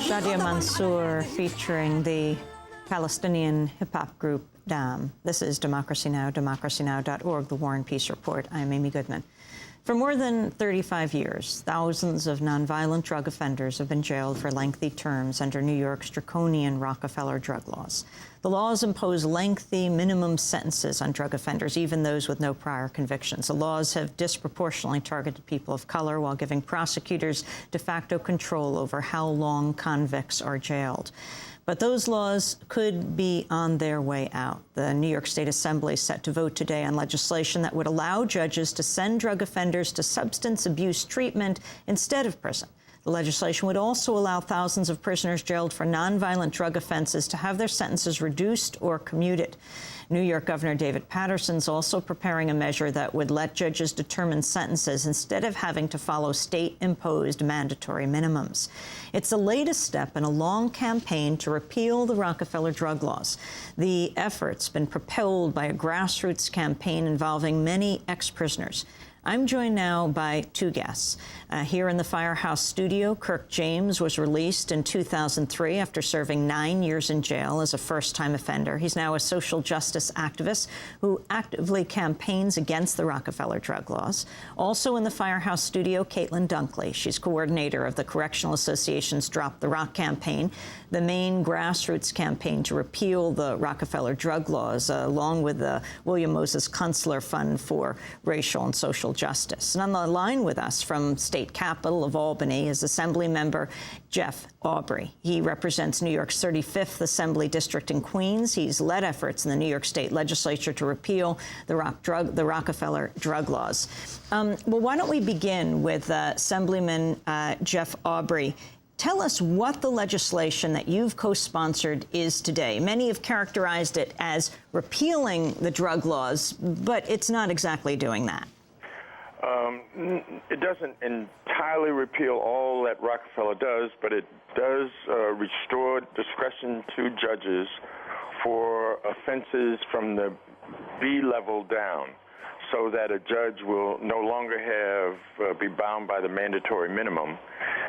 Shadia Mansour featuring the Palestinian hip-hop group DAM. This is Democracy Now!, democracynow.org, The War and Peace Report. I'm Amy Goodman. For more than 35 years, thousands of nonviolent drug offenders have been jailed for lengthy terms under New York's draconian Rockefeller drug laws. The laws impose lengthy minimum sentences on drug offenders, even those with no prior convictions. The laws have disproportionately targeted people of color while giving prosecutors de facto control over how long convicts are jailed. But those laws could be on their way out. The New York State Assembly is set to vote today on legislation that would allow judges to send drug offenders to substance abuse treatment instead of prison. The legislation would also allow thousands of prisoners jailed for nonviolent drug offenses to have their sentences reduced or commuted. New York Governor David Paterson is also preparing a measure that would let judges determine sentences instead of having to follow state-imposed mandatory minimums. It's the latest step in a long campaign to repeal the Rockefeller drug laws. The effort's been propelled by a grassroots campaign involving many ex-prisoners. I'm joined now by two guests. Here in the Firehouse studio, Kirk James was released in 2003 after serving 9 years in jail as a first-time offender. He's now a social justice activist who actively campaigns against the Rockefeller drug laws. Also in the Firehouse studio, Caitlin Dunkley. She's coordinator of the Correctional Association's Drop the Rock campaign, the main grassroots campaign to repeal the Rockefeller drug laws, along with the William Moses Kunstler Fund for Racial and Social Justice. And on the line with us from state capital of Albany is Assembly member Jeff Aubrey. He represents New York's 35th Assembly District in Queens. He's led efforts in the New York State Legislature to repeal the Rockefeller drug laws. Well, why don't we begin with Assemblyman Jeff Aubrey. Tell us what the legislation that you've co-sponsored is today. Many have characterized it as repealing the drug laws, but it's not exactly doing that. It doesn't entirely repeal all that Rockefeller does, but it does restore discretion to judges for offenses from the B level down, so that a judge will no longer be bound by the mandatory minimum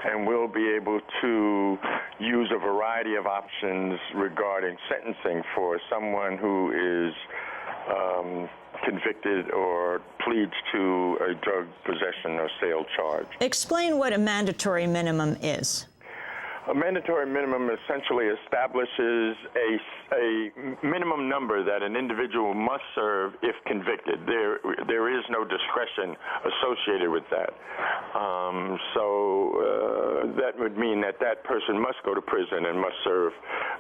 and will be able to use a variety of options regarding sentencing for someone who is convicted or pleads to a drug possession or sale charge. Explain what a mandatory minimum is. A mandatory minimum essentially establishes a minimum number that an individual must serve if convicted. There is no discretion associated with that. That would mean that that person must go to prison and must serve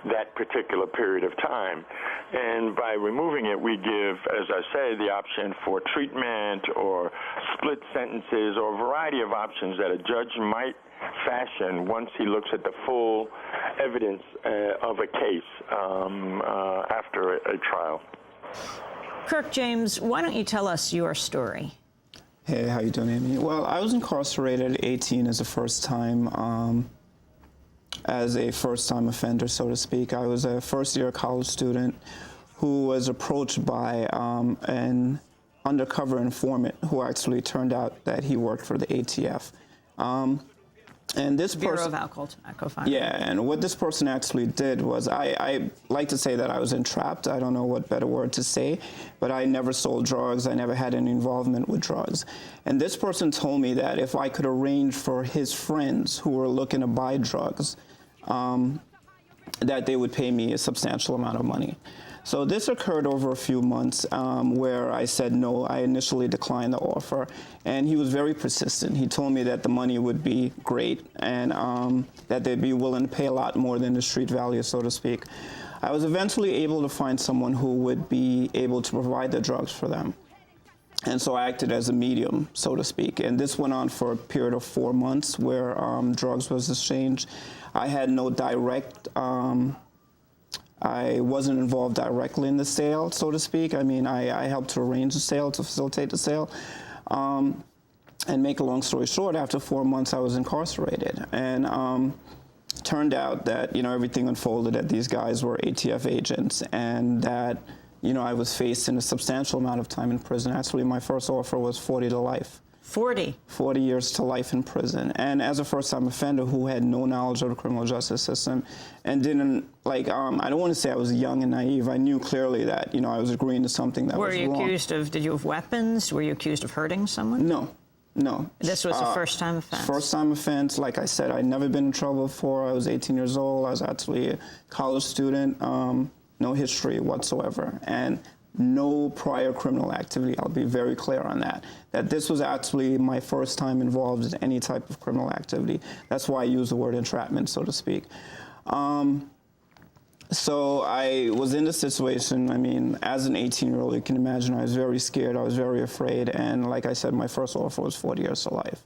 that particular period of time. And by removing it, we give, as I say, the option for treatment or split sentences or a variety of options that a judge might fashion once he looks at the full evidence of a case after a trial. Kirk James, why don't you tell us your story? Hey, how you doing, Amy? Well, I was incarcerated at 18 as a first-time offender, so to speak. I was a first-year college student who was approached by an undercover informant who actually turned out that he worked for the ATF. And this Bureau person, of Alcohol, Tobacco Finance. Yeah, and what this person actually did was, I like to say that I was entrapped. I don't know what better word to say, but I never sold drugs. I never had any involvement with drugs. And this person told me that if I could arrange for his friends who were looking to buy drugs, that they would pay me a substantial amount of money. So this occurred over a few months where I said no. I initially declined the offer, and he was very persistent. He told me that the money would be great and that they'd be willing to pay a lot more than the street value, so to speak. I was eventually able to find someone who would be able to provide the drugs for them. And so I acted as a medium, so to speak. And this went on for a period of 4 months where drugs was exchanged. I had no direct I wasn't involved directly in the sale, so to speak. I mean, I helped to arrange the sale, to facilitate the sale. And make a long story short, after 4 months, I was incarcerated. And turned out that, everything unfolded that these guys were ATF agents and that, I was facing a substantial amount of time in prison. Actually, my first offer was 40 to life. 40 years to life in prison. And as a first-time offender who had no knowledge of the criminal justice system and didn't, I don't want to say I was young and naive. I knew clearly that, I was agreeing to something that was wrong. Were you accused of, did you have weapons? Were you accused of hurting someone? No. This was a first-time offense? First-time offense. Like I said, I'd never been in trouble before. I was 18 years old. I was actually a college student. No history whatsoever. And no prior criminal activity. I'll be very clear on that. That this was actually my first time involved in any type of criminal activity. That's why I use the word entrapment, so to speak. So I was in this situation. I mean, as an 18-year-old, you can imagine I was very scared. I was very afraid. And like I said, my first offer was 40 years to life.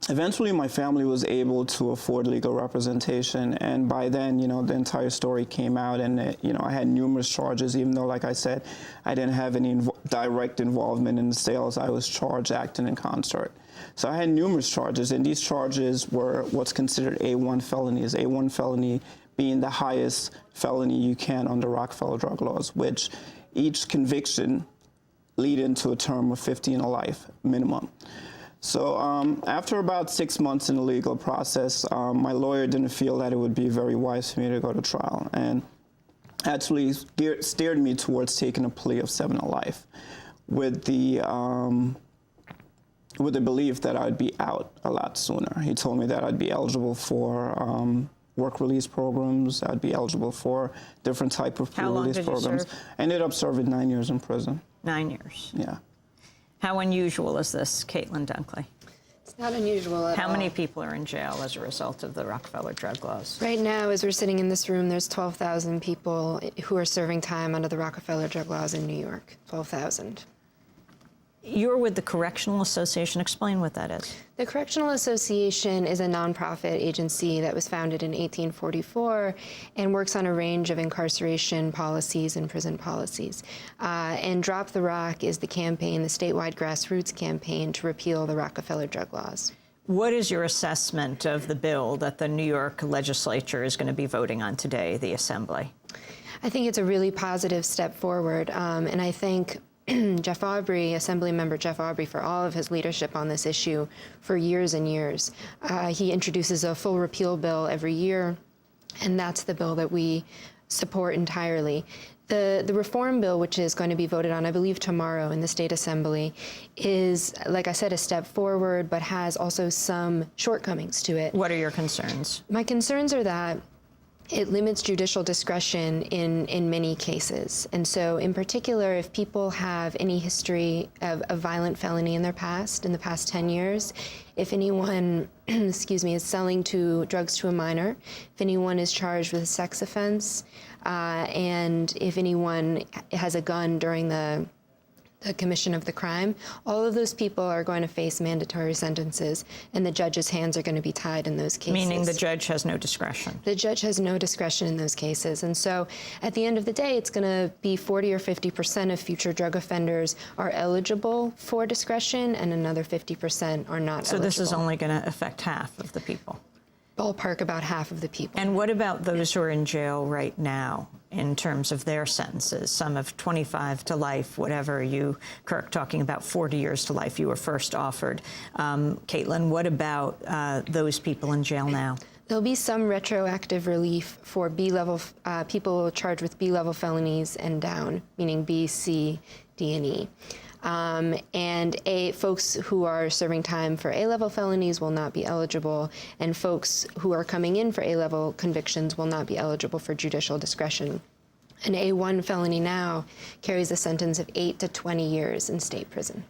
Eventually, my family was able to afford legal representation, and by then, the entire story came out, and I had numerous charges. Even though, like I said, I didn't have any direct involvement in the sales, I was charged acting in concert. So I had numerous charges, and these charges were what's considered A1 felonies. A1 felony being the highest felony you can under Rockefeller drug laws, which each conviction lead into a term of 15 to life minimum. So after about 6 months in the legal process, my lawyer didn't feel that it would be very wise for me to go to trial, and actually steered me towards taking a plea of 7 to life with the belief that I'd be out a lot sooner. He told me that I'd be eligible for work release programs. I'd be eligible for different type of pre-release programs. How long did you serve? I ended up serving 9 years in prison. 9 years. Yeah. How unusual is this, Caitlin Dunkley? It's not unusual at all. How many people are in jail as a result of the Rockefeller drug laws? Right now, as we're sitting in this room, there's 12,000 people who are serving time under the Rockefeller drug laws in New York. 12,000. You're with the Correctional Association. Explain what that is. The Correctional Association is a nonprofit agency that was founded in 1844 and works on a range of incarceration policies and prison policies. And Drop the Rock is the campaign, the statewide grassroots campaign to repeal the Rockefeller drug laws. What is your assessment of the bill that the New York legislature is going to be voting on today, the Assembly? I think it's a really positive step forward, and I think Jeff Aubrey, Assemblymember Jeff Aubrey, for all of his leadership on this issue for years and years. He introduces a full repeal bill every year, and that's the bill that we support entirely. The reform bill, which is going to be voted on, I believe, tomorrow in the State Assembly, is, like I said, a step forward, but has also some shortcomings to it. What are your concerns? My concerns are that it limits judicial discretion in many cases. And so in particular, if people have any history of a violent felony in the past 10 years, if anyone, is selling drugs to a minor, if anyone is charged with a sex offense, and if anyone has a gun during the commission of the crime, all of those people are going to face mandatory sentences, and the judge's hands are going to be tied in those cases. Meaning the judge has no discretion. The judge has no discretion in those cases. And so at the end of the day, it's going to be 40 or 50% of future drug offenders are eligible for discretion, and another 50% are not eligible. So this is only going to affect half of the people? Ballpark about half of the people. And what about those who are in jail right now in terms of their sentences? Some of 25 to life, whatever you, Kirk, talking about 40 years to life you were first offered. Caitlin, what about those people in jail now? There'll be some retroactive relief for B-level people charged with B-level felonies and down, meaning B, C, D, and E. And folks who are serving time for A-level felonies will not be eligible, and folks who are coming in for A-level convictions will not be eligible for judicial discretion. An A1 felony now carries a sentence of 8 to 20 years in state prison.